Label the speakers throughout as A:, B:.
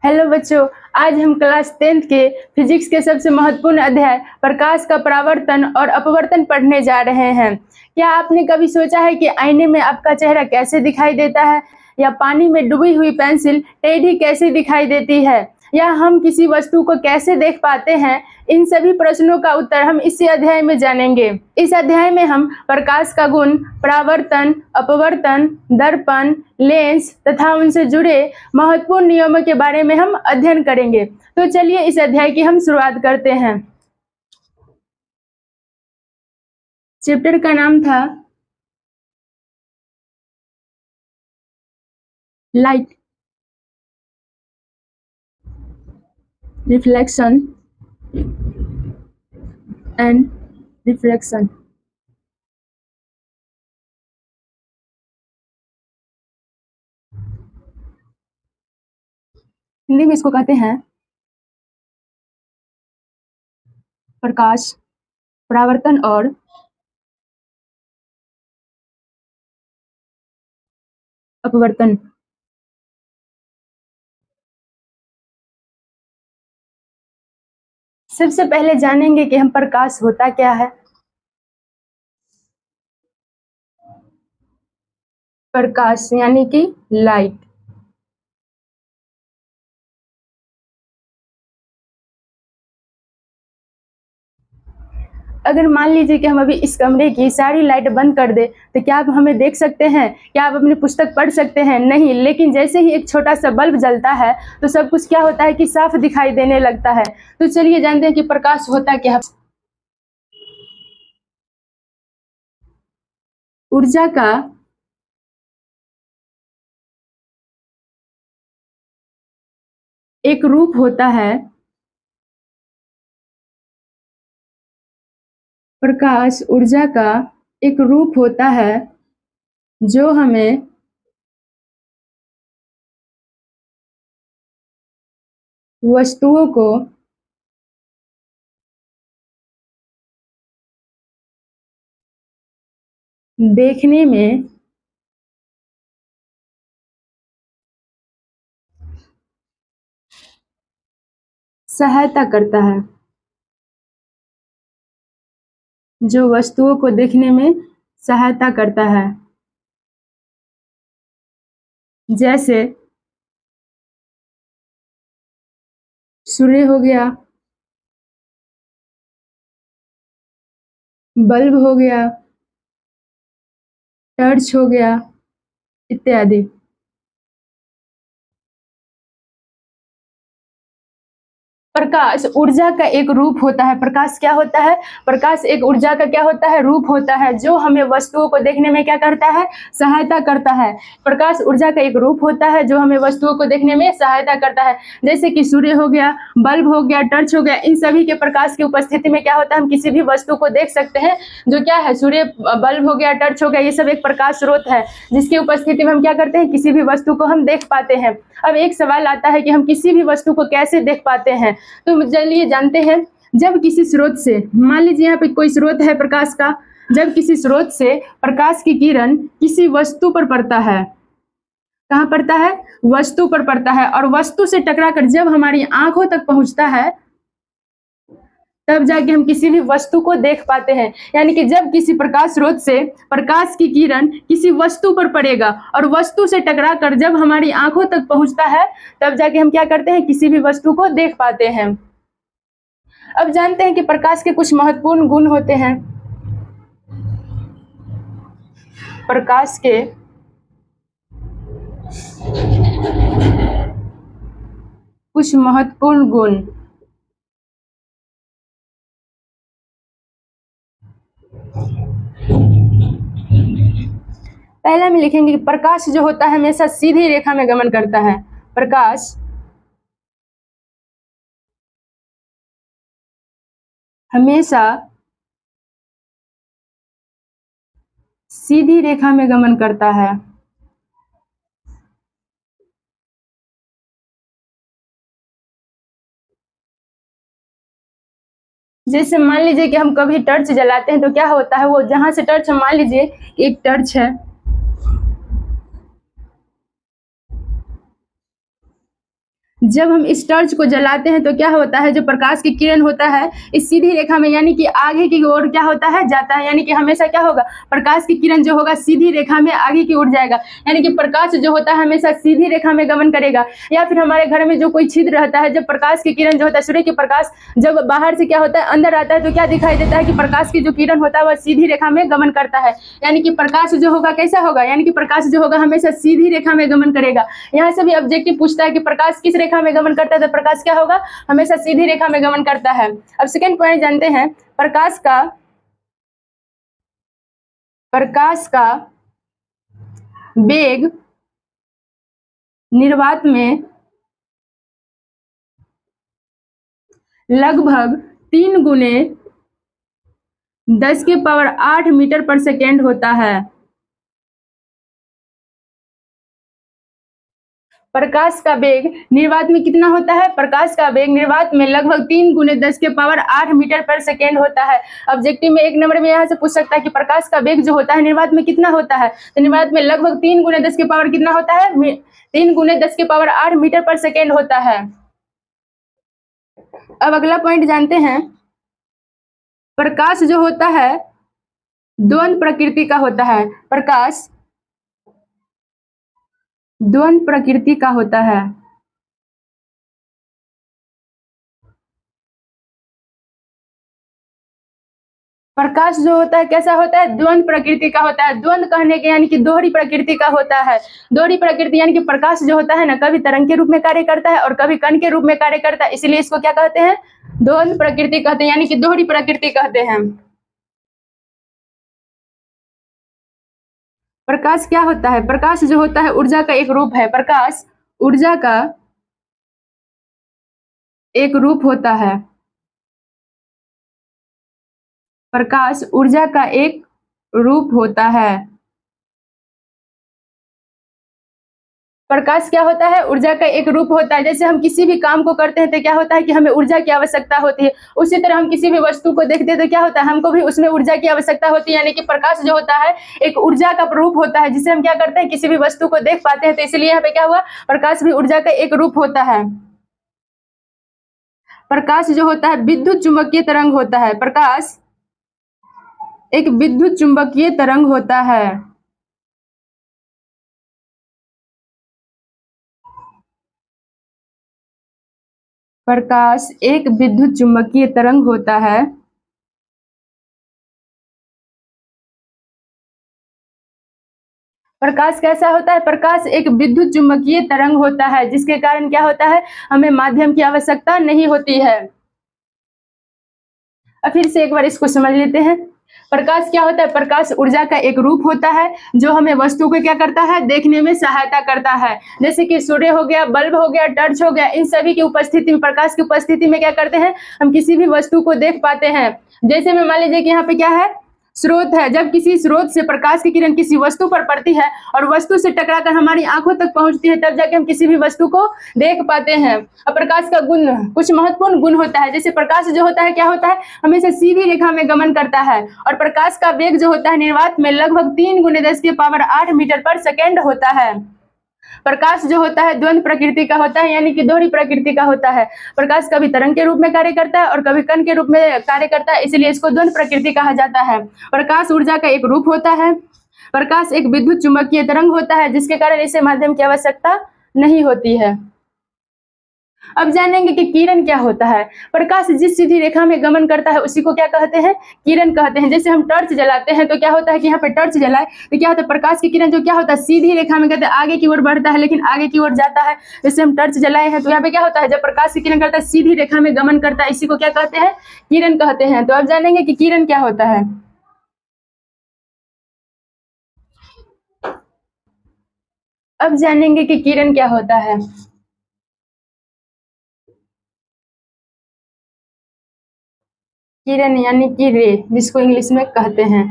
A: Hello बच्चों, आज हम क्लास 10th के फिजिक्स के सबसे महत्वपूर्ण अध्याय प्रकाश का परावर्तन और अपवर्तन पढ़ने जा रहे हैं। क्या आपने कभी सोचा है कि आईने में आपका चेहरा कैसे दिखाई देता है, या पानी में डूबी हुई पेंसिल टेढ़ी कैसे दिखाई देती है, या हम किसी वस्तु को कैसे देख पाते हैं? इन सभी प्रश्नों का उत्तर हम इसी अध्याय में जानेंगे। इस अध्याय में हम प्रकाश का गुण, परावर्तन, अपवर्तन, दर्पण, लेंस तथा उनसे जुड़े महत्वपूर्ण नियमों के बारे में हम अध्ययन करेंगे। तो चलिए इस अध्याय की हम शुरुआत करते हैं। चैप्टर का नाम था light, reflection and refraction. Hindi में इसको कहते हैं प्रकाश, परावर्तन और अपवर्तन। सबसे पहले जानेंगे कि हम प्रकाश होता क्या है। प्रकाश यानी कि लाइट। अगर मान लीजिए कि हम अभी इस कमरे की सारी लाइट बंद कर दे, तो क्या आप हमें देख सकते हैं? क्या आप अपनी पुस्तक पढ़ सकते हैं? नहीं। लेकिन जैसे ही एक छोटा सा बल्ब जलता है तो सब कुछ क्या होता है कि साफ दिखाई देने लगता है। तो चलिए जानते हैं कि प्रकाश होता क्या है। ऊर्जा का एक रूप होता है। प्रकाश ऊर्जा का एक रूप होता है जो हमें वस्तुओं को देखने में सहायता करता है। जो वस्तुओं को देखने में सहायता करता है, जैसे सूर्य हो गया, बल्ब हो गया, टॉर्च हो गया, इत्यादि। प्रकाश ऊर्जा का एक रूप होता है। प्रकाश क्या होता है? प्रकाश एक ऊर्जा का क्या होता है? रूप होता है, जो हमें वस्तुओं को देखने में क्या करता है? सहायता करता है। प्रकाश ऊर्जा का एक रूप होता है जो हमें वस्तुओं को देखने में सहायता करता है, जैसे कि सूर्य हो गया, बल्ब हो गया, टॉर्च हो गया। इन सभी के प्रकाश की उपस्थिति में क्या होता है? हम किसी भी वस्तु को देख सकते हैं। जो क्या है? सूर्य, बल्ब हो गया, टॉर्च हो गया, ये सब एक प्रकाश स्रोत है जिसकी उपस्थिति में हम क्या करते हैं? किसी भी वस्तु को हम देख पाते हैं। अब एक सवाल आता है कि हम किसी भी वस्तु को कैसे देख पाते हैं? तो चलिए जानते हैं। जब किसी स्रोत से, मान लीजिए यहाँ पे कोई स्रोत है प्रकाश का, जब किसी स्रोत से प्रकाश की किरण किसी वस्तु पर पड़ता है, कहाँ पड़ता है? वस्तु पर पड़ता है, और वस्तु से टकराकर जब हमारी आंखों तक पहुंचता है, तब जाके हम किसी भी वस्तु को देख पाते हैं। यानी कि जब किसी प्रकाश स्रोत से प्रकाश की किरण किसी वस्तु पर पड़ेगा और वस्तु से टकराकर जब हमारी आंखों तक पहुंचता है, तब जाके हम क्या करते हैं? किसी भी वस्तु को देख पाते हैं। अब जानते हैं कि प्रकाश के कुछ महत्वपूर्ण गुण होते हैं। प्रकाश के कुछ महत्वपूर्ण गुण। पहला में लिखेंगे कि प्रकाश जो होता है हमेशा सीधी रेखा में गमन करता है। प्रकाश हमेशा सीधी रेखा में गमन करता है। जैसे मान लीजिए कि हम कभी टॉर्च जलाते हैं तो क्या होता है? वो जहां से टॉर्च, मान लीजिए एक टॉर्च है, जब हम इस टॉर्च को जलाते हैं तो क्या होता है, जो प्रकाश की किरण होता है इस सीधी रेखा में यानी कि आगे की ओर क्या होता है, जाता है। यानी कि हमेशा क्या होगा, प्रकाश की किरण जो होगा सीधी रेखा में आगे की ओर जाएगा। यानी कि प्रकाश जो होता है हमेशा सीधी रेखा में गमन करेगा। या फिर हमारे घर में जो कोई छिद्र रहता है, जब प्रकाश की किरण जो होता है, सूर्य की प्रकाश जब बाहर से क्या होता है अंदर आता है तो क्या दिखाई देता है कि प्रकाश की जो किरण होता है वह सीधी रेखा में गमन करता है। यानी कि प्रकाश जो होगा कैसा होगा, यानी कि प्रकाश जो होगा हमेशा सीधी रेखा में गमन करेगा। यहाँ से भी ऑब्जेक्टिव पूछता है कि प्रकाश किस रेखा में गमन करता है, तो प्रकाश क्या होगा, हमेशा सीधी रेखा में गमन करता है। अब सेकेंड पॉइंट जानते हैं, प्रकाश का वेग निर्वात में लगभग 3 गुने 10⁸ मीटर पर सेकेंड होता है। प्रकाश का वेग निर्वात में कितना होता है, प्रकाश का वेग निर्वात में लगभग 3 गुने 10⁸ मीटर पर सेकेंड होता है। ऑब्जेक्टिव में 1 नंबर में यहाँ से पूछ सकता है कि प्रकाश का वेग जो होता है निर्वात में कितना होता है, तो निर्वात में लगभग 3 गुने 10 के पावर कितना होता है, 3 गुने 10⁸ मीटर पर सेकेंड होता है। अब अगला पॉइंट जानते हैं, प्रकाश जो होता है द्वंद प्रकृति का होता है। प्रकाश द्वंद प्रकृति का होता है। प्रकाश जो होता है कैसा होता है, द्वंद प्रकृति का होता है। द्वंद कहने के यानी कि दोहरी प्रकृति का होता है। दोहरी प्रकृति यानी कि प्रकाश जो होता है ना, कभी तरंग के रूप में कार्य करता है और कभी कण के रूप में कार्य करता है, इसलिए इसको क्या कहते हैं, द्वंद प्रकृति कहते हैं, यानी कि दोहरी प्रकृति कहते हैं। प्रकाश क्या होता है, प्रकाश जो होता है ऊर्जा का एक रूप है। प्रकाश ऊर्जा का एक रूप होता है। प्रकाश ऊर्जा का एक रूप होता है। प्रकाश क्या होता है, ऊर्जा का एक रूप होता है। जैसे हम किसी भी काम को करते हैं तो क्या होता है कि हमें ऊर्जा की आवश्यकता होती है, उसी तरह हम किसी भी वस्तु को देखते हैं तो क्या होता है, हमको भी उसमें ऊर्जा की आवश्यकता होती है। यानी कि प्रकाश जो होता है एक ऊर्जा का रूप होता है, जिसे हम क्या करते हैं, किसी भी वस्तु को देख पाते हैं। तो इसलिए यहाँ पे क्या हुआ, प्रकाश भी ऊर्जा का एक रूप होता है। प्रकाश जो होता है विद्युत चुंबकीय तरंग होता है। प्रकाश एक विद्युत चुंबकीय तरंग होता है। प्रकाश एक विद्युत चुंबकीय तरंग होता है। प्रकाश कैसा होता है, प्रकाश एक विद्युत चुंबकीय तरंग होता है, जिसके कारण क्या होता है, हमें माध्यम की आवश्यकता नहीं होती है। अब फिर से एक बार इसको समझ लेते हैं। प्रकाश क्या होता है, प्रकाश ऊर्जा का एक रूप होता है जो हमें वस्तु को क्या करता है, देखने में सहायता करता है। जैसे कि सूर्य हो गया, बल्ब हो गया, टॉर्च हो गया, इन सभी की उपस्थिति में, प्रकाश की उपस्थिति में क्या करते हैं, हम किसी भी वस्तु को देख पाते हैं। जैसे में मान लीजिए कि यहाँ पे क्या है, स्रोत है। जब किसी स्रोत से प्रकाश की किरण किसी वस्तु पर पड़ती है और वस्तु से टकराकर हमारी आंखों तक पहुंचती है, तब जाके हम किसी भी वस्तु को देख पाते हैं। अब प्रकाश का गुण, कुछ महत्वपूर्ण गुण होता है। जैसे प्रकाश जो होता है क्या होता है, हमेशा सीधी रेखा में गमन करता है और प्रकाश का वेग जो होता है निर्वात में लगभग 3 गुने 10⁸ मीटर पर सेकेंड होता है। प्रकाश जो होता है द्वंद प्रकृति का होता है, यानी कि दोहरी प्रकृति का होता है। प्रकाश कभी तरंग के रूप में कार्य करता है और कभी कण के रूप में कार्य करता है, इसलिए इसको द्वंद प्रकृति कहा जाता है। प्रकाश ऊर्जा का एक रूप होता है। प्रकाश एक विद्युत चुंबकीय तरंग होता है, जिसके कारण इसे माध्यम की आवश्यकता नहीं होती है। अब जानेंगे कि किरण क्या होता है। प्रकाश जिस सीधी रेखा में गमन करता है उसी को क्या कहते हैं, किरण कहते हैं। जैसे हम टॉर्च जलाते हैं तो क्या होता है कि यहाँ पे टॉर्च जलाए तो क्या होता है, प्रकाश की किरण जो क्या होता है सीधी रेखा में कहते हैं आगे की ओर बढ़ता है, लेकिन आगे की ओर जाता है। जैसे हम टॉर्च जलाए हैं तो यहाँ पे क्या होता है, जब प्रकाश की किरण करता है सीधी रेखा में गमन करता है, इसी को क्या कहते हैं, किरण कहते हैं। तो अब जानेंगे कि किरण क्या होता है। अब जानेंगे कि किरण क्या होता है। किरण यानी कि रे, जिसको इंग्लिश में कहते हैं।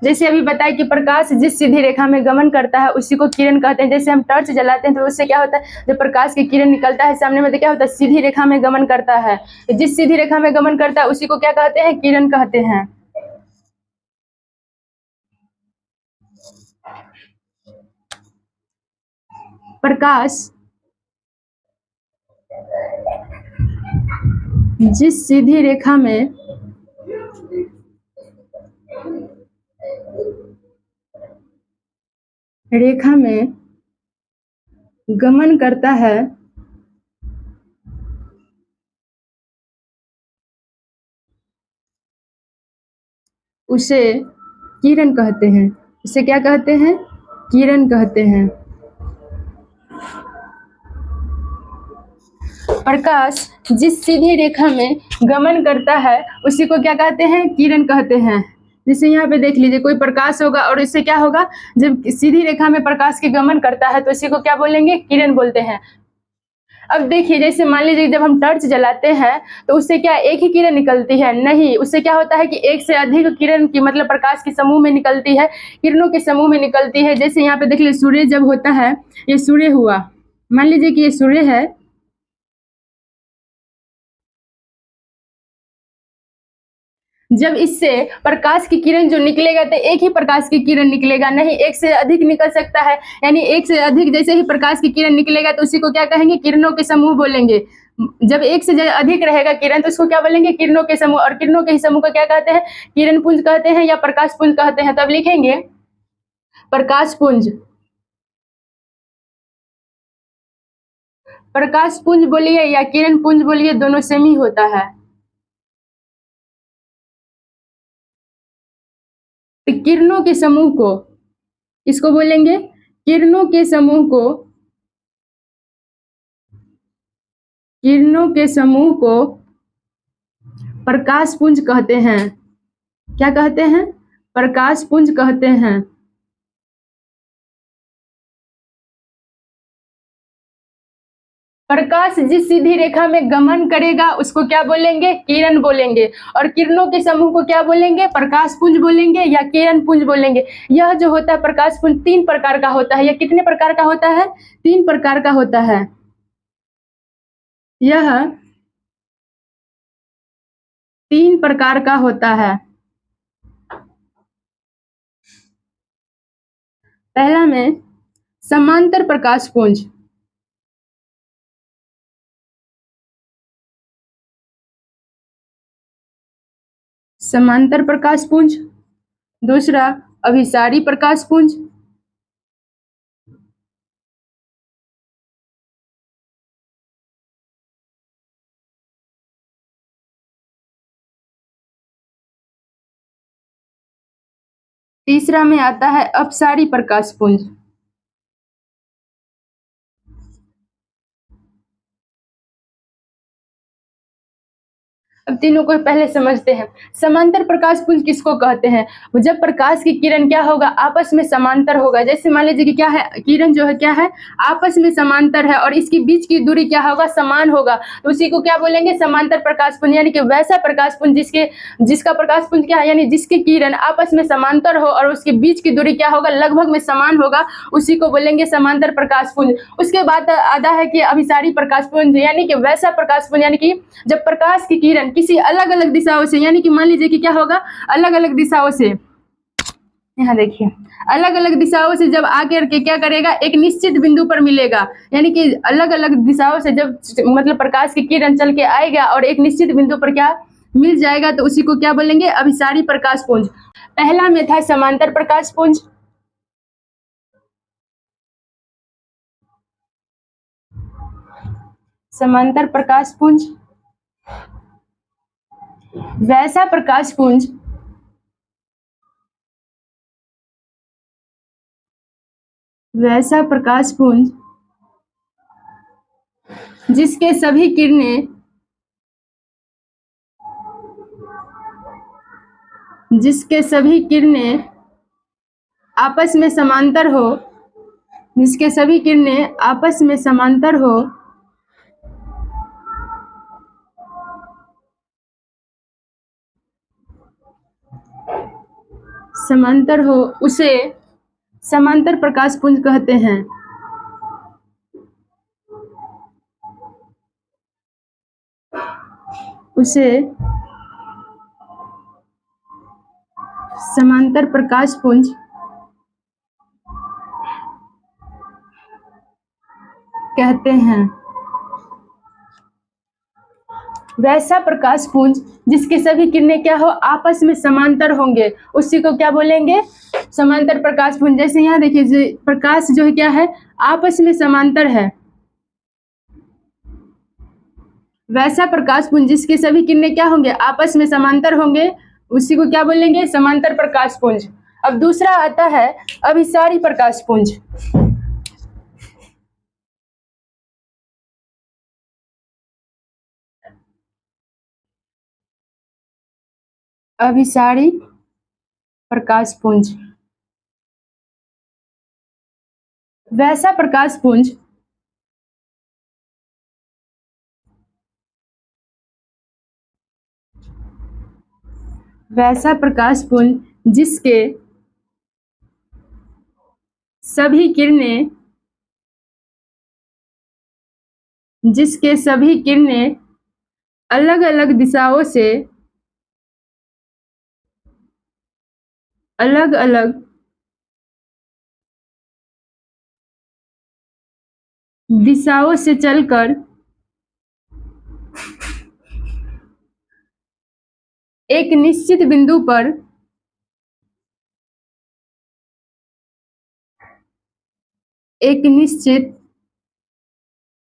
A: जैसे अभी बताया कि प्रकाश जिस सीधी रेखा में गमन करता है उसी को किरण कहते हैं। जैसे हम टॉर्च जलाते हैं तो उससे क्या होता है, जब प्रकाश की किरण निकलता है सामने में तो क्या होता है, सीधी रेखा में गमन करता है। जिस सीधी रेखा में गमन करता है उसी को क्या कहते हैं, किरण कहते हैं। प्रकाश जिस सीधी रेखा में गमन करता है उसे किरण कहते हैं। उसे क्या कहते हैं? किरण कहते हैं। प्रकाश जिस सीधी रेखा में गमन करता है उसी को क्या कहते हैं? किरण कहते हैं। जैसे यहाँ पे देख लीजिए, कोई प्रकाश होगा और इससे क्या होगा, जब सीधी रेखा में प्रकाश के गमन करता है तो इसी को क्या बोलेंगे? किरण बोलते हैं। अब देखिए, जैसे मान लीजिए जब हम टॉर्च जलाते हैं तो उससे क्या एक ही किरण निकलती है? नहीं, उससे क्या होता है कि एक से अधिक किरण की, मतलब प्रकाश के समूह में निकलती है, किरणों के समूह में निकलती है। जैसे यहाँ पे देख लीजिए, सूर्य जब होता है, ये सूर्य हुआ, मान लीजिए कि ये सूर्य है, जब इससे प्रकाश की किरण जो निकलेगा तो एक ही प्रकाश की किरण निकलेगा, नहीं एक से अधिक निकल सकता है। यानी एक से अधिक जैसे ही प्रकाश की किरण निकलेगा तो उसी को क्या कहेंगे? किरणों के समूह बोलेंगे। जब एक से अधिक रहेगा किरण तो उसको क्या बोलेंगे? किरणों के समूह। और किरणों के समूह को क्या कहते हैं? किरण पुंज कहते हैं या प्रकाश पुंज कहते हैं। तब लिखेंगे प्रकाश पुंज। प्रकाश पुंज बोलिए या किरण पुंज बोलिए, दोनों सेम ही होता है। तो किरणों के समूह को इसको बोलेंगे, किरणों के समूह को, किरणों के समूह को प्रकाश पुंज कहते हैं। क्या कहते हैं? प्रकाश पुंज कहते हैं। प्रकाश जिस सीधी रेखा में गमन करेगा उसको क्या बोलेंगे? किरण बोलेंगे। और किरणों के समूह को क्या बोलेंगे? प्रकाश पुंज बोलेंगे या किरण पुंज बोलेंगे। यह जो होता है प्रकाश पुंज 3 प्रकार का होता है। यह कितने प्रकार का होता है? 3 प्रकार का होता है। यह 3 प्रकार का होता है। पहला में समांतर प्रकाश पुंज, समांतर प्रकाश पुंज। दूसरा अभिसारी प्रकाश पुंज। तीसरा में आता है अपसारी प्रकाश पुंज। अब तीनों को पहले समझते हैं। समांतर प्रकाश पुंज किसको कहते हैं? जब प्रकाश की किरण क्या होगा? आपस में समांतर होगा। जैसे मान लीजिए कि क्या है, किरण जो है क्या है? आपस में समांतर है और इसके बीच की दूरी क्या होगा? समान होगा। तो उसी को क्या बोलेंगे? समांतर प्रकाश पुंज। यानी कि वैसा प्रकाश पुंज जिसका प्रकाश पुंज क्या है, यानी जिसकी किरण आपस में समांतर हो और उसके बीच की दूरी क्या होगा? लगभग में समान होगा, उसी को बोलेंगे समांतर प्रकाश पुंज। उसके बाद आता है कि अभिसारी प्रकाश पुंज, यानी कि वैसा प्रकाश पुंज, यानी कि जब प्रकाश की किरण किसी अलग अलग दिशाओं से, यानी कि मान लीजिए कि क्या होगा? अलग अलग दिशाओं से, यहाँ देखिए, अलग अलग दिशाओं से जब आकर के क्या करेगा? एक निश्चित बिंदु पर मिलेगा। यानी कि अलग अलग दिशाओं से जब मतलब प्रकाश की किरण चल के आएगा और एक निश्चित बिंदु पर क्या मिल जाएगा तो उसी को क्या बोलेंगे? अभिसारी प्रकाश पुंज। पहला में था समांतर प्रकाश पुंज, समांतर प्रकाश पुंज। वैसा प्रकाश पुंज, वैसा प्रकाश पुंज जिसके सभी किरणें, जिसके सभी किरणें आपस में समांतर हो, जिसके सभी किरणें आपस में समांतर हो, समांतर हो, उसे समांतर प्रकाश पुंज कहते हैं। उसे समांतर प्रकाश पुंज कहते हैं। वैसा प्रकाश पुंज जिसके सभी किरणें क्या हो, आपस में समांतर होंगे, उसी को क्या बोलेंगे, समांतर प्रकाश पुंज। जैसे यहाँ देखिए प्रकाश जो है क्या है, आपस में समांतर है। वैसा प्रकाश पुंज जिसके सभी किरणें क्या होंगे, आपस में समांतर होंगे, उसी को क्या बोलेंगे, समांतर प्रकाश पुंज। अब दूसरा आता है अभिसारी प्रकाश पुंज। अभिसारी प्रकाश पुंज। वैसा प्रकाश पुंज वैसा प्रकाश पुंज जिसके सभी किरणें अलग अलग दिशाओं से चलकर एक निश्चित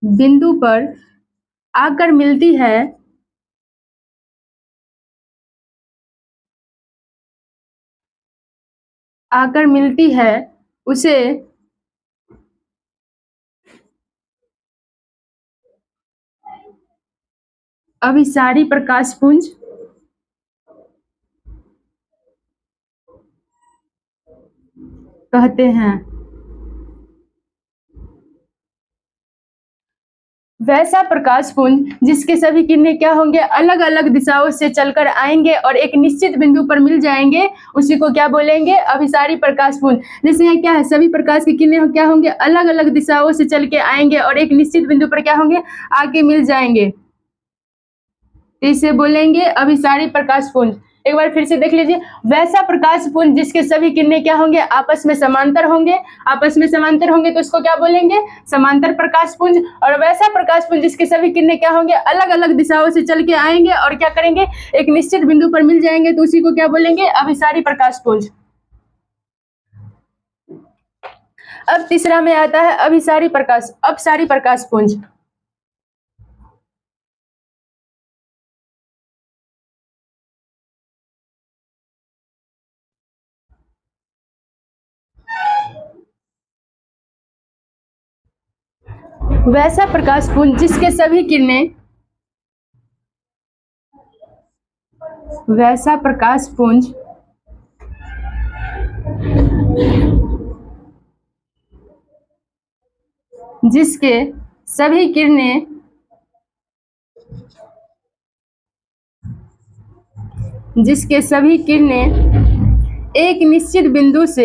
A: बिंदु पर आकर मिलती है, उसे अभिसारी प्रकाश पुंज कहते हैं। वैसा प्रकाश पुंज जिसके सभी किरणें क्या होंगे, अलग अलग दिशाओं से चलकर आएंगे और एक निश्चित बिंदु पर मिल जाएंगे, उसी को क्या बोलेंगे, अभिसारी प्रकाश पुंज। जैसे यहाँ क्या है, सभी प्रकाश की किरणें क्या होंगे, अलग अलग दिशाओं से चल के आएंगे और एक निश्चित बिंदु पर क्या होंगे, आके मिल जाएंगे, इसे बोलेंगे अभिसारी प्रकाश पुंज। एक बार फिर से देख लीजिए, वैसा प्रकाश पुंज जिसके सभी किरणें क्या होंगे, आपस में समांतर होंगे, तो इसको क्या बोलेंगे, समांतर प्रकाश पुंज। और वैसा प्रकाश पुंज जिसके सभी किरणें क्या होंगे, अलग अलग दिशाओं से चल के आएंगे और क्या करेंगे, एक निश्चित बिंदु पर मिल जाएंगे, तो उसी को क्या बोलेंगे, अभिसारी प्रकाश पुंज। अब तीसरा में आता है अपसारी प्रकाश पुंज। वैसा प्रकाश पुंज जिसके सभी किरणें जिसके सभी किरणें एक निश्चित बिंदु से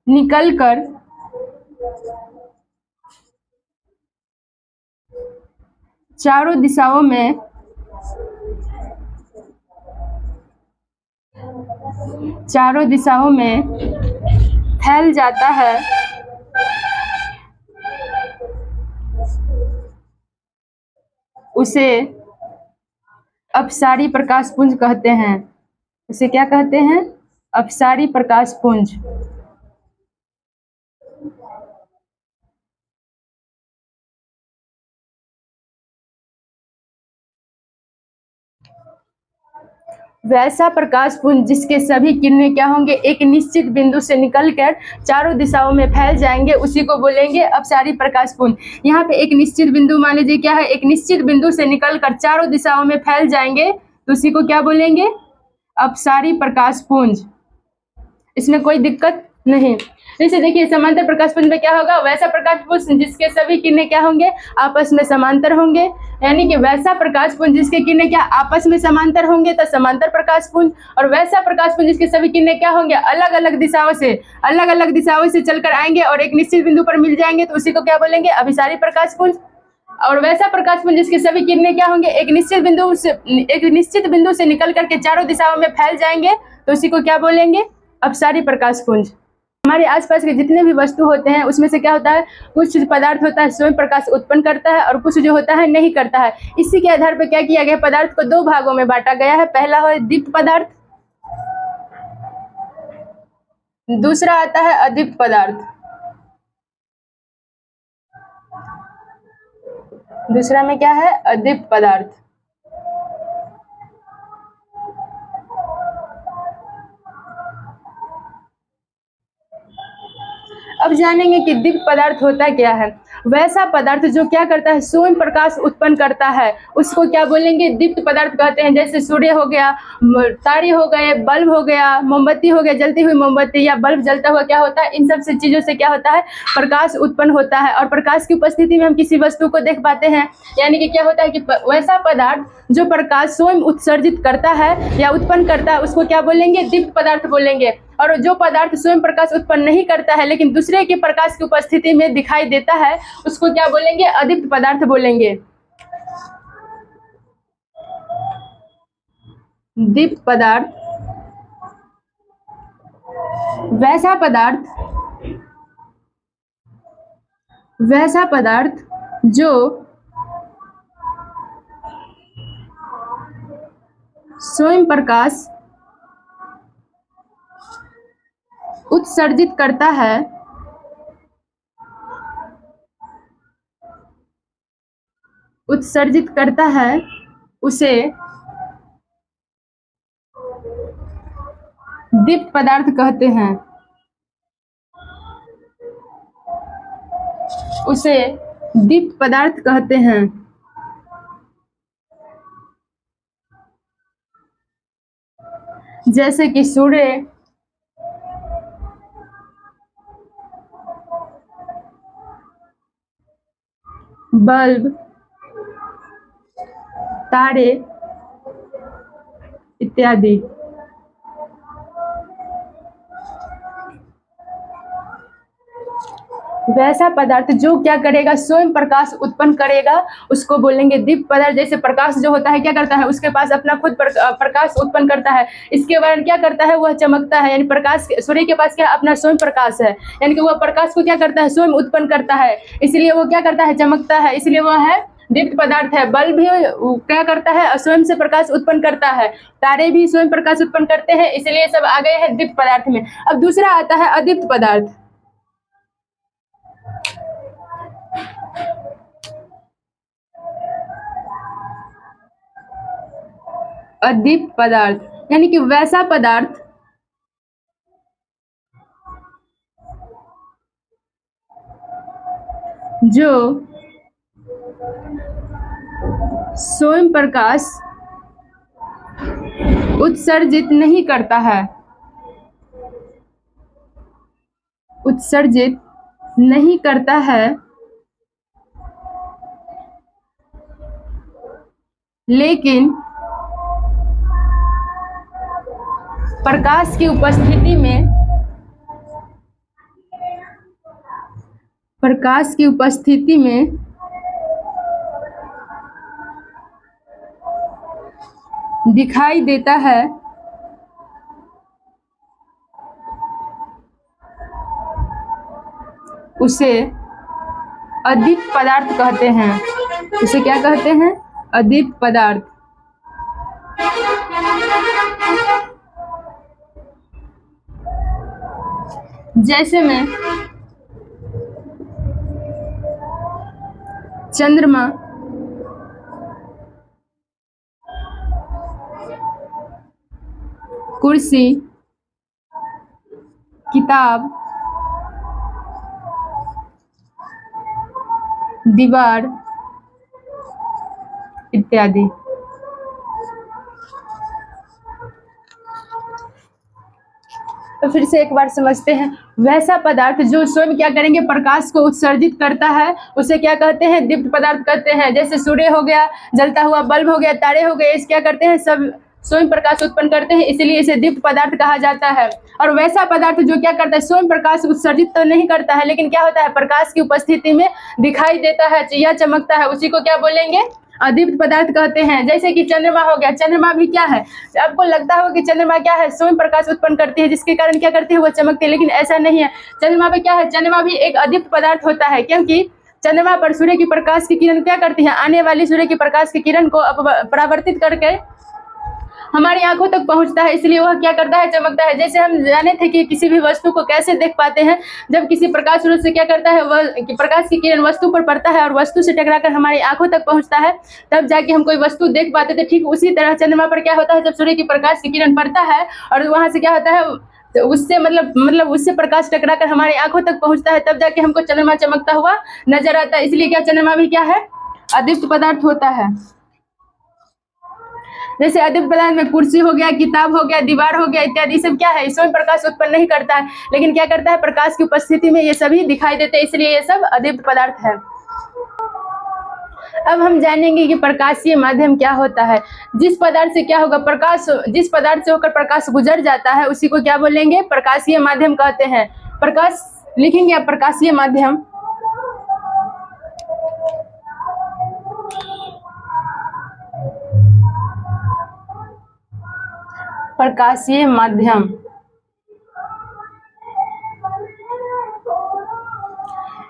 A: निकलकर चारों दिशाओं में फैल जाता है, उसे अपसारी प्रकाश पुंज कहते हैं। उसे क्या कहते हैं, अपसारी प्रकाश पुंज। वैसा प्रकाश पुंज जिसके सभी किरणें क्या होंगे, एक निश्चित बिंदु से निकलकर चारों दिशाओं में फैल जाएंगे, उसी को बोलेंगे अपसारी प्रकाश पुंज। यहाँ पे एक निश्चित बिंदु मान लीजिए क्या है, एक निश्चित बिंदु से निकलकर चारों दिशाओं में फैल जाएंगे, तो उसी को क्या बोलेंगे, अपसारी प्रकाश पुंज। इसमें कोई दिक्कत नहीं। जैसे देखिए समांतर प्रकाश पुंज में क्या होगा, वैसा प्रकाश पुंज जिसके सभी किरणें क्या होंगे, आपस में समांतर होंगे, यानी कि वैसा प्रकाश पुंज जिसके किरणें क्या आपस में समांतर होंगे तो समांतर प्रकाश पुंज। और वैसा प्रकाश पुंज जिसके सभी किरणें क्या होंगे, अलग अलग दिशाओं से चलकर आएंगे और एक निश्चित बिंदु पर मिल जाएंगे, तो उसी को क्या बोलेंगे, अभिसारी प्रकाश पुंज। और वैसा प्रकाश पुंज जिसके सभी किरणें क्या होंगे, एक निश्चित बिंदु से निकल करके चारों दिशाओं में फैल जाएंगे, तो उसी को क्या बोलेंगे, अपसारी प्रकाश पुंज। हमारे आसपास के जितने भी वस्तु होते हैं उसमें से क्या होता है, कुछ पदार्थ होता है स्वयं प्रकाश उत्पन्न करता है और कुछ जो होता है नहीं करता है। इसी के आधार पर क्या किया गया, पदार्थ को दो भागों में बांटा गया है। पहला है दीप्त पदार्थ, दूसरा आता है अदीप्त पदार्थ। दूसरा में क्या है, अदीप्त पदार्थ। अब जानेंगे कि दीप्त पदार्थ होता क्या है। वैसा पदार्थ जो क्या करता है, स्वयं प्रकाश उत्पन्न करता है, उसको क्या बोलेंगे, दीप्त पदार्थ कहते हैं। जैसे सूर्य हो गया, तारे हो गए, बल्ब हो गया, मोमबत्ती हो गया, जलती हुई मोमबत्ती या बल्ब जलता हुआ क्या होता है, इन सब से चीजों से क्या होता है, प्रकाश उत्पन्न होता है। और प्रकाश की उपस्थिति में हम किसी वस्तु को देख पाते हैं। यानी कि क्या होता है कि वैसा पदार्थ जो प्रकाश स्वयं उत्सर्जित करता है या उत्पन्न करता है, उसको क्या बोलेंगे, दीप्त पदार्थ बोलेंगे। और जो पदार्थ स्वयं प्रकाश उत्पन्न नहीं करता है लेकिन दूसरे के प्रकाश की उपस्थिति में दिखाई देता है, उसको क्या बोलेंगे, अदीप्त पदार्थ बोलेंगे। दीप्त पदार्थ वैसा पदार्थ जो स्वयं प्रकाश उत्सर्जित करता है, उसे दीप्त पदार्थ कहते हैं। उसे दीप्त पदार्थ कहते हैं। जैसे कि सूर्य, बल्ब, तारे इत्यादि। वैसा पदार्थ जो क्या करेगा, स्वयं प्रकाश उत्पन्न करेगा, उसको बोलेंगे दीप्त पदार्थ। जैसे प्रकाश जो होता है क्या करता है, उसके पास अपना खुद प्रकाश उत्पन्न करता है, इसके कारण क्या करता है, वह चमकता है। यानी प्रकाश, सूर्य के पास क्या अपना स्वयं प्रकाश है, यानी कि वह प्रकाश को क्या करता है, स्वयं उत्पन्न करता है, इसलिए वो क्या करता है, चमकता है, इसलिए वह है दीप्त पदार्थ है। बल्ब भी क्या करता है, स्वयं से प्रकाश उत्पन्न करता है। तारे भी स्वयं प्रकाश उत्पन्न करते हैं, इसलिए सब आ गए हैं दीप्त पदार्थ में। अब दूसरा आता है अदीप्त पदार्थ। अदीप्त पदार्थ यानी कि वैसा पदार्थ जो स्वयं प्रकाश उत्सर्जित नहीं करता है, उत्सर्जित नहीं करता है, लेकिन प्रकाश की उपस्थिति में दिखाई देता है, उसे अदीप्त पदार्थ कहते हैं। उसे क्या कहते हैं, अदीप्त पदार्थ। जैसे में चंद्रमा, कुर्सी, किताब, दीवार इत्यादि। तो फिर से एक बार समझते हैं। वैसा पदार्थ जो स्वयं क्या करेंगे, प्रकाश को उत्सर्जित करता है, उसे क्या कहते हैं, दीप्त पदार्थ कहते हैं। जैसे सूर्य हो गया, जलता हुआ बल्ब हो गया, तारे हो गए, इस क्या करते हैं, सब स्वयं प्रकाश उत्पन्न करते हैं, इसलिए इसे दीप्त पदार्थ कहा जाता है। और वैसा पदार्थ जो क्या करता है, स्वयं प्रकाश उत्सर्जित तो नहीं करता है, लेकिन क्या होता है, प्रकाश की उपस्थिति में दिखाई देता है या चमकता है, उसी को क्या बोलेंगे, अदीप्त पदार्थ कहते हैं। जैसे कि चंद्रमा हो गया, चंद्रमा भी क्या है, आपको लगता होगा कि चंद्रमा क्या है, स्वयं प्रकाश उत्पन्न करती है, जिसके कारण क्या करती है, वो चमकती है, लेकिन ऐसा नहीं है। चंद्रमा भी क्या है, चंद्रमा भी एक अदीप्त पदार्थ होता है, क्योंकि चंद्रमा पर सूर्य की प्रकाश की किरण क्या करती है, आने वाली सूर्य की प्रकाश की किरण को परावर्तित करके हमारी आंखों तक पहुंचता है, इसलिए वह क्या करता है, चमकता है। जैसे हम जाने थे कि किसी भी वस्तु को कैसे देख पाते हैं, जब किसी प्रकाश स्रोत से क्या करता है, वह प्रकाश की किरण वस्तु पर पड़ता है और वस्तु से टकराकर हमारी आंखों तक पहुंचता है, तब जाके हम कोई वस्तु देख पाते थे। ठीक उसी तरह चंद्रमा पर क्या होता है, जब सूर्य की प्रकाश की किरण पड़ता है और वहां से क्या होता है, तो उससे मतलब उससे प्रकाश टकराकर हमारी आंखों तक पहुंचता है, तब जाके हमको चंद्रमा चमकता हुआ नजर आता है। इसलिए क्या चंद्रमा भी क्या है, अदीप्त पदार्थ होता है। जैसे अदीप्त पदार्थ में कुर्सी हो गया, किताब हो गया, दीवार हो गया इत्यादि सब क्या है, स्वयं प्रकाश उत्पन्न नहीं करता है, लेकिन क्या करता है, प्रकाश की उपस्थिति में ये सभी दिखाई देते हैं, इसलिए ये सब अदीप्त पदार्थ है। अब हम जानेंगे कि प्रकाशीय माध्यम क्या होता है। जिस पदार्थ से क्या होगा, प्रकाश, जिस पदार्थ से होकर प्रकाश गुजर जाता है उसी को क्या बोलेंगे, प्रकाशीय माध्यम कहते हैं। प्रकाश लिखेंगे आप, प्रकाशीय माध्यम, प्रकाशीय माध्यम।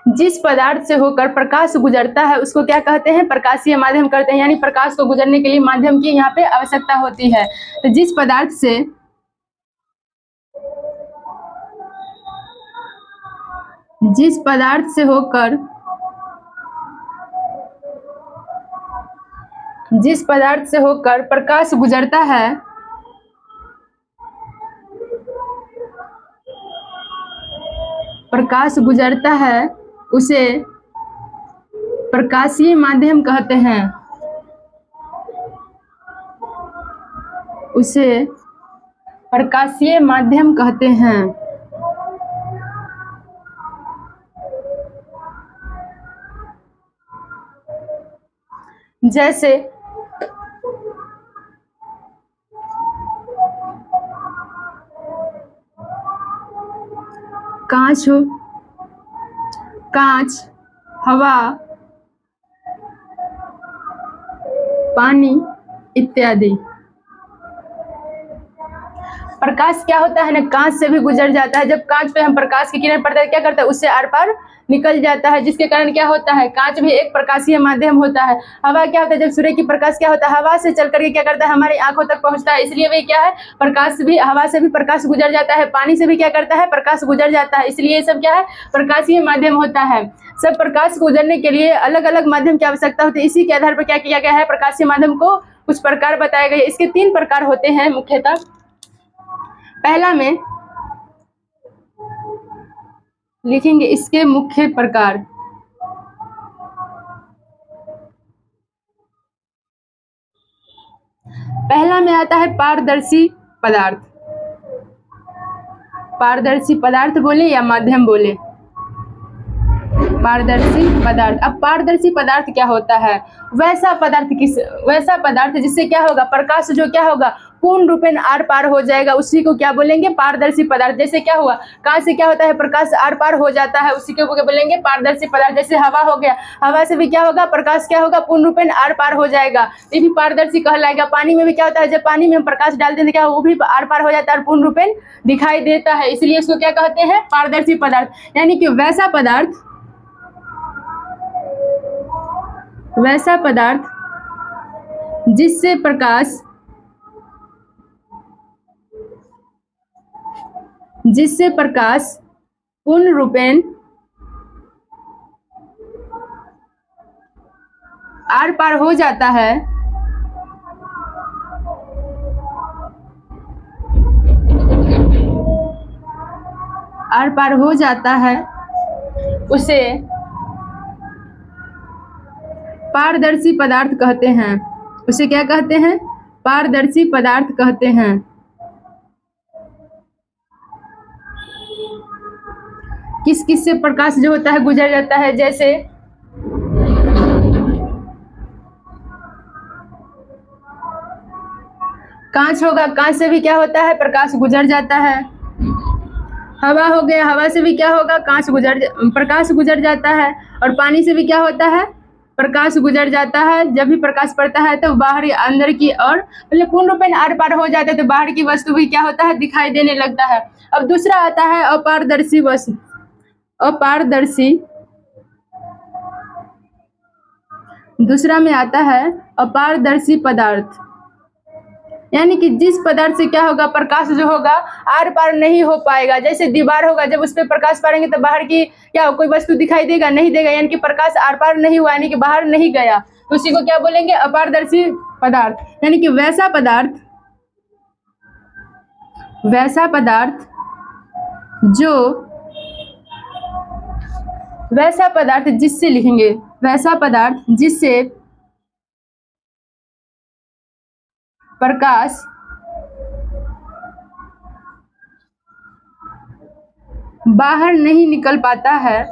A: जिस पदार्थ से होकर प्रकाश गुजरता है उसको क्या कहते हैं, प्रकाशीय माध्यम कहते हैं। यानी प्रकाश को गुजरने के लिए माध्यम की यहाँ पे आवश्यकता होती है। तो जिस पदार्थ से होकर प्रकाश गुजरता है उसे प्रकाशीय माध्यम कहते हैं। उसे प्रकाशीय माध्यम कहते हैं। जैसे कांच हो, कांच, हवा, पानी इत्यादि। प्रकाश क्या होता है ना, कांच से भी गुजर जाता है। जब कांच पे हम प्रकाश की किरण पड़ता है, क्या करता है, उससे आर पार निकल जाता है, जिसके कारण क्या होता है, कांच भी एक प्रकाशीय माध्यम होता है। हवा क्या होता है, जब सूर्य की प्रकाश क्या होता है, हवा से चल करके क्या करता है, हमारी आंखों तक पहुंचता है, इसलिए वे क्या है, प्रकाश भी, हवा से भी प्रकाश गुजर जाता है, पानी से भी क्या करता है, प्रकाश गुजर जाता है, इसलिए ये सब क्या है, प्रकाशीय माध्यम होता है। सब प्रकाश को गुजरने के लिए अलग अलग माध्यम की आवश्यकता होती है। इसी के आधार पर क्या किया गया है, प्रकाशीय माध्यम को कुछ प्रकार बताए गए। इसके 3 प्रकार होते हैं मुख्यतः। पहला में लिखेंगे इसके मुख्य प्रकार। पहला में आता है पारदर्शी पदार्थ। पारदर्शी पदार्थ बोले या माध्यम बोले, पारदर्शी पदार्थ। अब पारदर्शी पदार्थ क्या होता है, वैसा पदार्थ जिससे क्या होगा, प्रकाश जो क्या होगा, पूर्ण रूपेण आर पार हो जाएगा, उसी को क्या बोलेंगे, पारदर्शी पदार्थ। जैसे क्या हुआ, कांच से क्या होता है, प्रकाश आर पार हो जाता है, उसी को क्या बोलेंगे, पारदर्शी पदार्थ। जैसे हवा हो गया, हवा से भी क्या होगा, प्रकाश क्या होगा, पूर्ण रूपेण आर पार हो जाएगा, ये भी पारदर्शी कहलाएगा। पानी में भी क्या होता है, जब पानी में हम प्रकाश डालते हैं क्या, वो भी आर पार हो जाता है और पूर्ण रूपेण दिखाई देता है, इसलिए इसको क्या कहते हैं, पारदर्शी पदार्थ। यानी कि वैसा पदार्थ जिससे प्रकाश पूर्ण रूपेण आर पार हो जाता है, उसे पारदर्शी पदार्थ कहते हैं। उसे क्या कहते हैं, पारदर्शी पदार्थ कहते हैं। किस से प्रकाश जो होता है गुजर जाता है, जैसे कांच होगा, कांच से भी क्या होता है, प्रकाश गुजर जाता है। हवा हो गया, हवा से भी क्या होगा, प्रकाश गुजर जाता है। और पानी से भी क्या होता है, प्रकाश गुजर जाता है, जब भी प्रकाश पड़ता है तो बाहर या अंदर की ओर मतलब पूर्ण रूपेण आर पार हो जाता है, तो बाहर की वस्तु भी क्या होता है, दिखाई देने लगता है। अब दूसरा आता है अपारदर्शी वस्तु। अपारदर्शी, दूसरा में आता है अपारदर्शी पदार्थ, यानी कि जिस पदार्थ से क्या होगा, प्रकाश जो होगा आर पार नहीं हो पाएगा। जैसे दीवार होगा, जब उस पर प्रकाश पड़ेंगे तो बाहर की क्या कोई वस्तु दिखाई देगा, नहीं देगा, यानी कि प्रकाश आर पार नहीं हुआ, यानी कि बाहर नहीं गया, तो उसी को क्या बोलेंगे, अपारदर्शी पदार्थ। यानी कि वैसा पदार्थ, वैसा पदार्थ जो, वैसा पदार्थ जिससे लिखेंगे, वैसा पदार्थ जिससे प्रकाश बाहर नहीं निकल पाता है,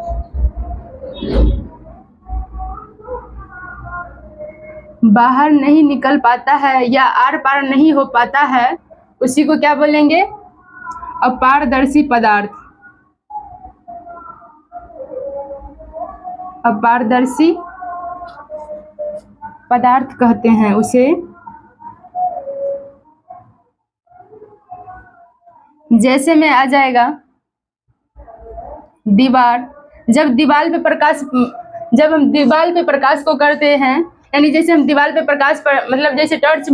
A: बाहर नहीं निकल पाता है या आर पार नहीं हो पाता है, उसी को क्या बोलेंगे, अपारदर्शी पदार्थ। अपारदर्शी पदार्थ कहते हैं उसे। जैसे में आ जाएगा दीवार, जब दीवार पे प्रकाश, जब हम दीवार पे प्रकाश को करते हैं, यानी जैसे हम दीवार पे प्रकाश पर मतलब जैसे टॉर्च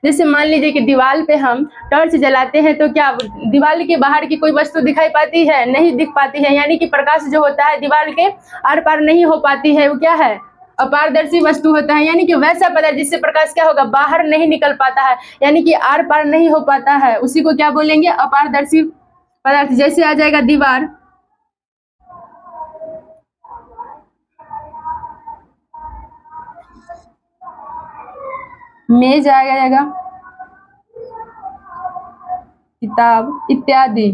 A: जैसे मान लीजिए कि दीवार पे हम टॉर्च जलाते हैं, तो क्या दीवार के बाहर की कोई वस्तु दिखाई पाती है, नहीं दिख पाती है, यानी कि प्रकाश जो होता है दीवार के आर पार नहीं हो पाती है, वो क्या है, अपारदर्शी वस्तु होता है। यानी कि वैसा पदार्थ जिससे प्रकाश क्या होगा, बाहर नहीं निकल पाता है, यानी कि आर पार नहीं हो पाता है, उसी को क्या बोलेंगे, अपारदर्शी पदार्थ। जैसे आ जाएगा दीवार, मेज आ जाएगा, किताब इत्यादि,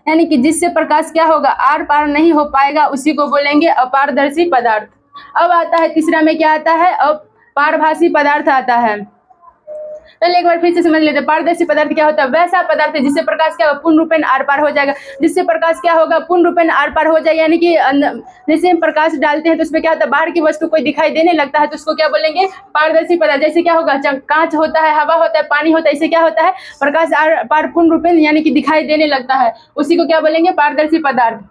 A: यानी कि जिससे प्रकाश क्या होगा, आर पार नहीं हो पाएगा, उसी को बोलेंगे अपारदर्शी पदार्थ। अब आता है तीसरा में क्या आता है, अपारभासी पदार्थ आता है। पहले एक बार फिर से समझ लेते हैं, पारदर्शी पदार्थ क्या होता है, वैसा पदार्थ है जिससे प्रकाश क्या होगा, पूर्ण रूपेण आर पार हो जाएगा, जिससे प्रकाश क्या होगा, पूर्ण रूपेण आर पार हो जाएगा, यानी कि जैसे हम प्रकाश डालते हैं तो उसमें क्या होता है, बाहर की वस्तु कोई दिखाई देने लगता है, तो उसको क्या बोलेंगे, पारदर्शी पदार्थ। जैसे क्या होगा, कांच होता है, हवा होता है, पानी होता है, इससे क्या होता है, प्रकाश आर पार पूर्ण रूपेण यानी कि दिखाई देने लगता है, उसी को क्या बोलेंगे, पारदर्शी पदार्थ।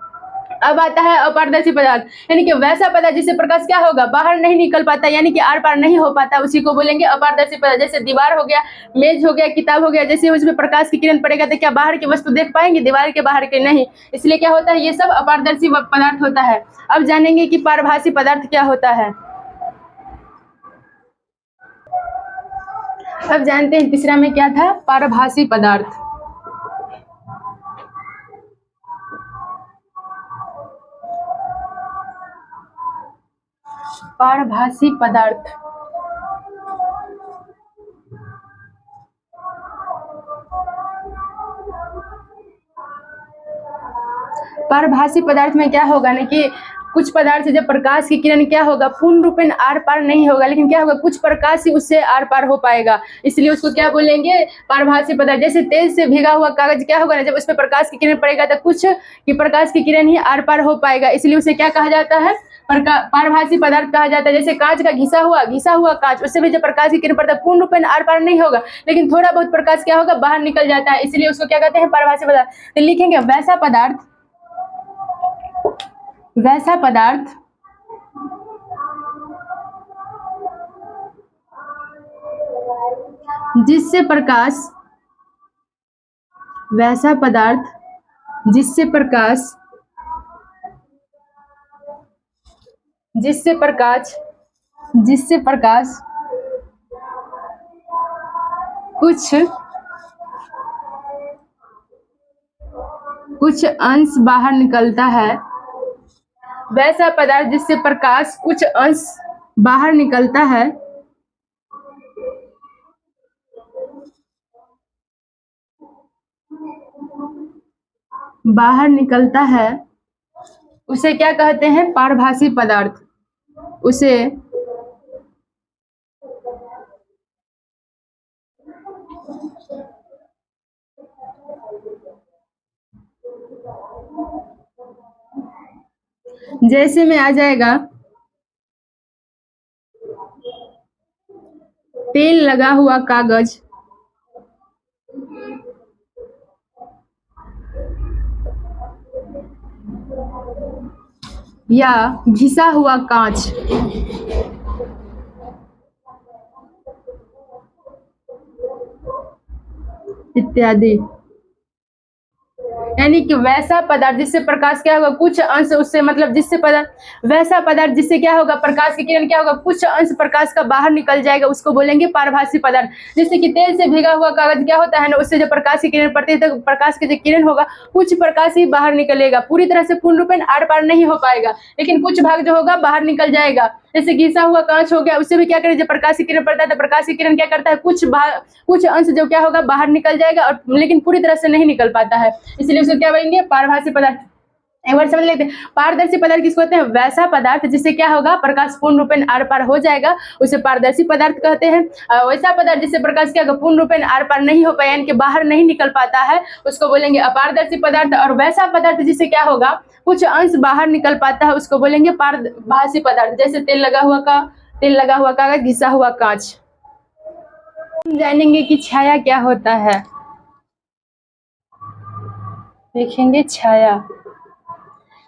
A: अब आता है अपारदर्शी पदार्थ, यानी कि वैसा पदार्थ जिससे प्रकाश क्या होगा, बाहर नहीं निकल पाता, यानी कि आर पार नहीं हो पाता, उसी को बोलेंगे अपारदर्शी पदार्थ। जैसे दीवार हो गया, मेज हो गया, किताब हो गया, जैसे उसमें प्रकाश की किरण पड़ेगा तो क्या बाहर की वस्तु देख पाएंगे, दीवार के बाहर के नहीं, इसलिए क्या होता है, ये सब अपारदर्शी पदार्थ होता है। अब जानेंगे कि पारभासी पदार्थ क्या होता है। अब जानते हैं तीसरा में क्या था, पारभासी पदार्थ। पारभासी पदार्थ, पारभासी पदार्थ में क्या होगा ना कि कुछ पदार्थ से जब प्रकाश की किरण क्या होगा, पूर्ण रूपेण आर पार नहीं होगा, लेकिन क्या होगा, कुछ प्रकाश ही उससे आर पार हो पाएगा, इसलिए उसको क्या बोलेंगे, पारभासी पदार्थ। जैसे तेज से भीगा हुआ कागज क्या होगा ना, जब उस पर प्रकाश की किरण पड़ेगा तो कुछ की प्रकाश की किरण ही आर पार हो पाएगा, इसलिए उसे क्या कहा जाता है, पारभासी पदार्थ कहा जाता है। जैसे कांच का घिसा हुआ कांच, उससे भी जब प्रकाश की किरण पड़ता है पूर्ण रूपेण आर पार नहीं होगा, लेकिन थोड़ा बहुत प्रकाश क्या होगा, बाहर निकल जाता है, इसलिए उसको क्या कहते हैं, पारभासी पदार्थ। तो लिखेंगे वैसा पदार्थ, वैसा पदार्थ जिससे प्रकाश, वैसा पदार्थ जिससे प्रकाश, जिससे प्रकाश, जिससे प्रकाश कुछ कुछ अंश बाहर निकलता है, वैसा पदार्थ जिससे प्रकाश कुछ अंश बाहर निकलता है, बाहर निकलता है, उसे क्या कहते हैं, पारभासी पदार्थ। उसे जैसे में आ जाएगा तेल लगा हुआ कागज या घिसा हुआ कांच इत्यादि। यानी कि वैसा पदार्थ जिससे प्रकाश क्या होगा, कुछ अंश उससे मतलब जिससे पदार्थ वैसा पदार्थ जिससे क्या होगा, प्रकाश की किरण क्या होगा, कुछ अंश प्रकाश का बाहर निकल जाएगा, उसको बोलेंगे पारभासी पदार्थ। जैसे कि तेल से भीगा हुआ कागज क्या होता है ना, उससे जो प्रकाश की किरण पड़ती है तो प्रकाश की जो किरण होगा कुछ प्रकाश ही बाहर निकलेगा, पूरी तरह से पूर्ण रूपेण आर पार नहीं हो पाएगा, लेकिन कुछ भाग जो होगा बाहर निकल जाएगा। जैसे घिसा हुआ कांच हो गया, उससे भी क्या करें, जब प्रकाश की किरण पड़ता है तो प्रकाश की किरण क्या करता है, कुछ अंश जो क्या होगा बाहर निकल जाएगा, और लेकिन पूरी तरह से नहीं निकल पाता है, इसलिए उसको क्या बोलेंगे, पारभासी पदार्थ। एक बार समझ लेते हैं, पारदर्शी पदार्थ किसको कहते हैं, वैसा पदार्थ जिससे क्या होगा, प्रकाश पूर्ण रूपेण आर पार हो जाएगा, उसे पारदर्शी पदार्थ कहते हैं। वैसा पदार्थ जिससे प्रकाश क्या होगा, पूर्ण रूपेण आर पार नहीं हो पाया, यानी कि बाहर नहीं निकल पाता है, उसको बोलेंगे अपारदर्शी पदार्थ। और वैसा पदार्थ जिससे क्या होगा, कुछ अंश बाहर निकल पाता है, उसको बोलेंगे पारभासी पदार्थ। जैसे तेल लगा हुआ कागज, घिसा हुआ कांच। हम जानेंगे कि छाया क्या होता है, देखेंगे छाया।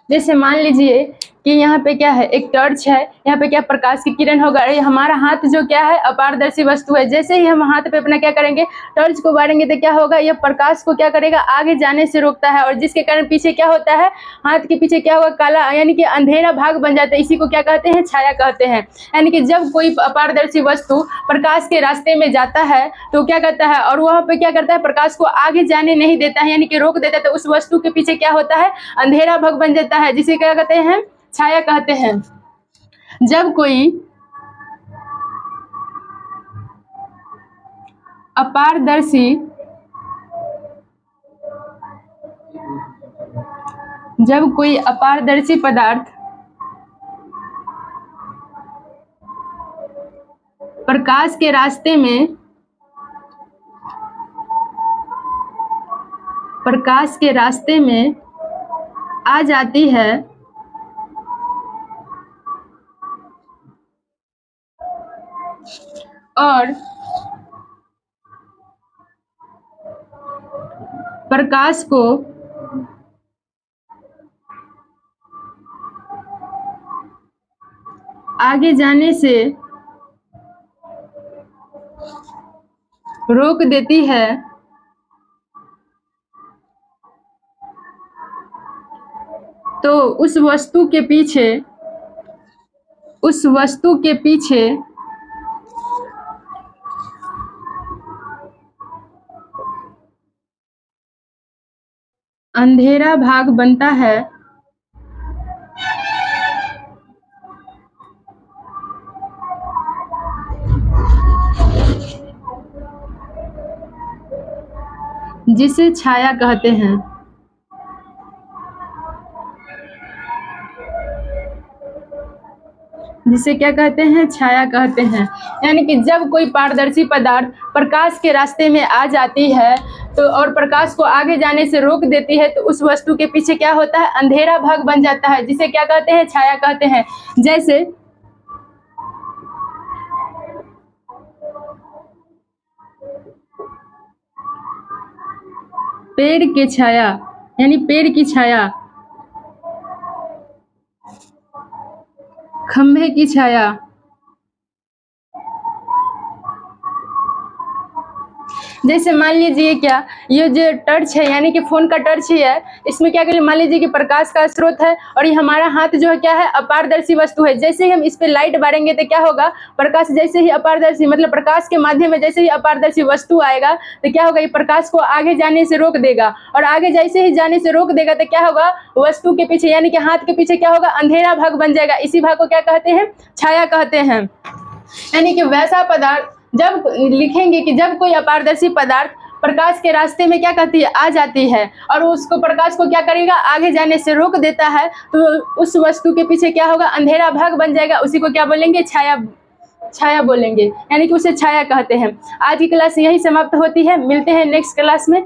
A: जैसे मान लीजिए कि यहाँ पे क्या है, एक टॉर्च है, यहाँ पे क्या प्रकाश की किरण होगा, ये हमारा हाथ जो क्या है अपारदर्शी वस्तु है, जैसे ही हम हाथ पे अपना क्या करेंगे, टॉर्च को बारेंगे तो क्या होगा, ये प्रकाश को क्या करेगा, आगे जाने से रोकता है, और जिसके कारण पीछे क्या होता है, हाथ के पीछे क्या होगा, काला यानी कि अंधेरा भाग बन जाता है, इसी को क्या कहते हैं, छाया कहते हैं। यानी कि जब कोई अपारदर्शी वस्तु प्रकाश के रास्ते में जाता है तो क्या करता है, और वहाँ पे क्या करता है, प्रकाश को आगे जाने नहीं देता है, यानी कि रोक देता है, तो उस वस्तु के पीछे क्या होता है, अंधेरा भाग बन जाता है, जिसे क्या कहते हैं, छाया कहते हैं। जब कोई अपारदर्शी पदार्थ प्रकाश के रास्ते में आ जाती है और प्रकाश को आगे जाने से रोक देती है, तो उस वस्तु के पीछे अंधेरा भाग बनता है, जिसे छाया कहते हैं। जिसे क्या कहते हैं, छाया कहते हैं। यानी कि जब कोई पारदर्शी पदार्थ प्रकाश के रास्ते में आ जाती है तो और प्रकाश को आगे जाने से रोक देती है, तो उस वस्तु के पीछे क्या होता है, अंधेरा भाग बन जाता है, जिसे क्या कहते हैं, छाया कहते हैं। जैसे पेड़ की छाया, यानी पेड़ की छाया, खंभे की छाया, जैसे मान लीजिए क्या, ये जो टर्च है यानी कि फोन का टर्च ही है, इसमें क्या करें, मान लीजिए कि प्रकाश का स्रोत है और ये हमारा हाथ जो है क्या है, अपारदर्शी वस्तु है। जैसे ही हम इस पे लाइट बारेंगे तो क्या होगा, प्रकाश जैसे ही अपारदर्शी मतलब प्रकाश के माध्यम में जैसे ही अपारदर्शी वस्तु आएगा तो क्या होगा, ये प्रकाश को आगे जाने से रोक देगा, और आगे जैसे ही जाने से रोक देगा तो क्या होगा, वस्तु के पीछे यानी कि हाथ के पीछे क्या होगा, अंधेरा भाग बन जाएगा। इसी भाग को क्या कहते हैं, छाया कहते हैं। यानी कि वैसा पदार्थ जब लिखेंगे कि जब कोई अपारदर्शी पदार्थ प्रकाश के रास्ते में क्या करती है, आ जाती है और उसको प्रकाश को क्या करेगा, आगे जाने से रोक देता है, तो उस वस्तु के पीछे क्या होगा, अंधेरा भाग बन जाएगा। उसी को क्या बोलेंगे, छाया बोलेंगे, यानी कि उसे छाया कहते हैं। आज की क्लास यही समाप्त होती है, मिलते हैं नेक्स्ट क्लास में।